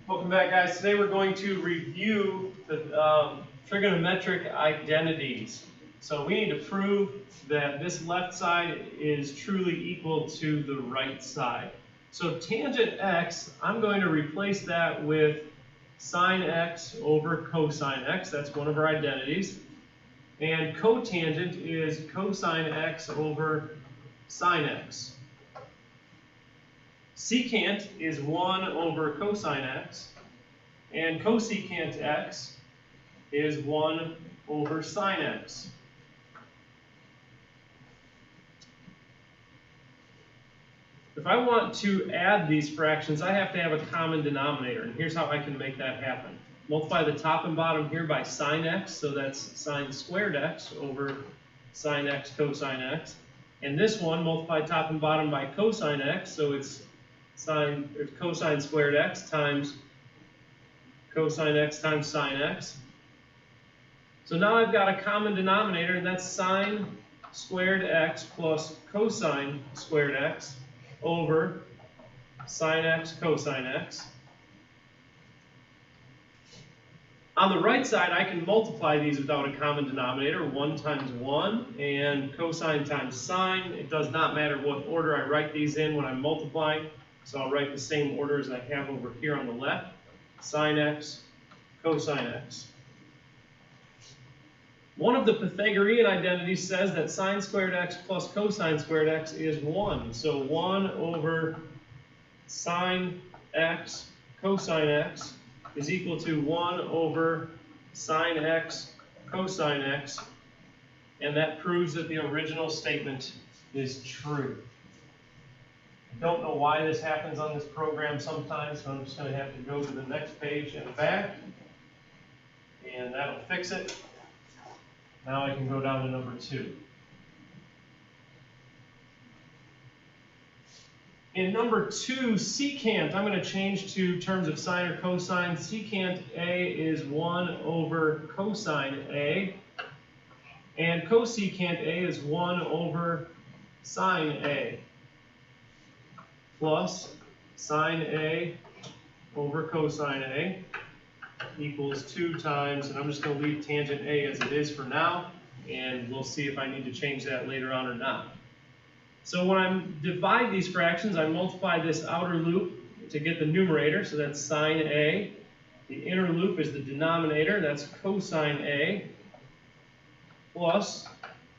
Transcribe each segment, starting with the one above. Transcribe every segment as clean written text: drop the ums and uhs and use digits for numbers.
Welcome back, guys. Today we're going to review the trigonometric identities. So we need to prove that this left side is truly equal to the right side. So tangent x, I'm going to replace that with sine x over cosine x. That's one of our identities. And cotangent is cosine x over sine x. Secant is 1 over cosine x, and cosecant x is 1 over sine x. If I want to add these fractions, I have to have a common denominator, and here's how I can make that happen. Multiply the top and bottom here by sine x, so that's sine squared x over sine x cosine x. And this one, multiply top and bottom by cosine x, so it's cosine squared x times cosine x times sine x. So now I've got a common denominator, and that's sine squared x plus cosine squared x over sine x cosine x. On the right side, I can multiply these without a common denominator, 1 times 1, and cosine times sine. It does not matter what order I write these in when I'm multiplying. So I'll write the same order as I have over here on the left. Sine x, cosine x. One of the Pythagorean identities says that sine squared x plus cosine squared x is 1. So 1 over sine x cosine x is equal to 1 over sine x cosine x. And that proves that the original statement is true. I don't know why this happens on this program sometimes, so I'm just going to have to go to the next page and back, and that'll fix it. Now I can go down to number 2. In number 2, secant, I'm going to change to terms of sine or cosine. Secant A is 1 over cosine A, and cosecant A is 1 over sine A. Plus sine A over cosine A equals 2 times, and I'm just going to leave tangent A as it is for now, and we'll see if I need to change that later on or not. So when I divide these fractions, I multiply this outer loop to get the numerator, so that's sine A. The inner loop is the denominator, that's cosine A, plus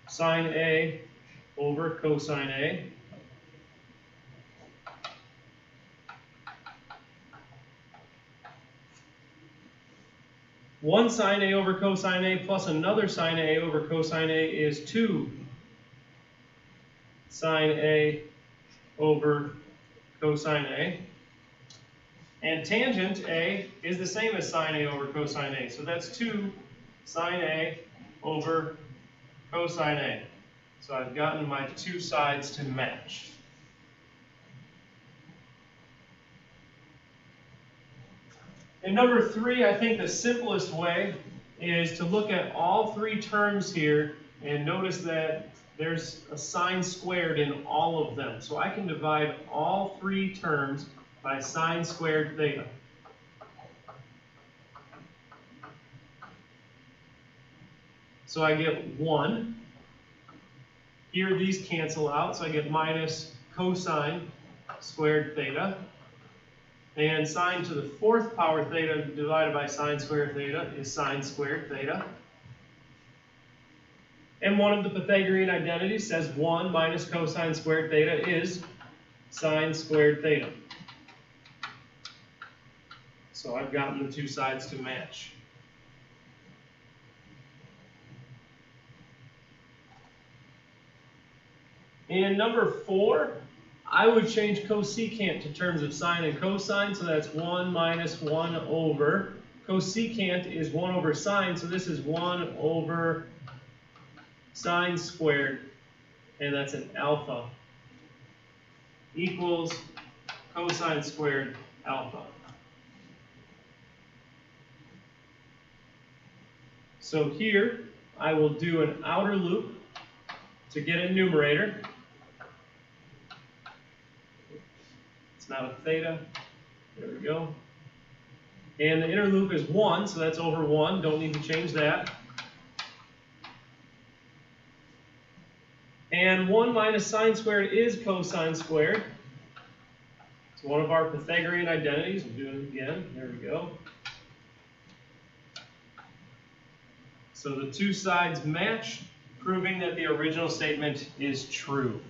sine A over cosine A. One sine A over cosine A plus another sine A over cosine A is 2 sine A over cosine A. And tangent A is the same as sine A over cosine A. So that's 2 sine A over cosine A. So I've gotten my two sides to match. In number 3, I think the simplest way is to look at all 3 terms here and notice that there's a sine squared in all of them. So I can divide all 3 terms by sine squared theta. So I get 1. Here these cancel out, so I get minus cosine squared theta. And sine to the 4th power theta divided by sine squared theta is sine squared theta. And one of the Pythagorean identities says 1 minus cosine squared theta is sine squared theta. So I've gotten the two sides to match. In number 4, I would change cosecant to terms of sine and cosine, so that's 1 minus 1 over. Cosecant is 1 over sine, so this is 1 over sine squared, and that's an alpha, equals cosine squared alpha. So here, I will do an outer loop to get a numerator. It's not a theta. There we go. And the inner loop is 1, so that's over 1. Don't need to change that. And 1 minus sine squared is cosine squared. It's one of our Pythagorean identities. We'll do it again. There we go. So the two sides match, proving that the original statement is true.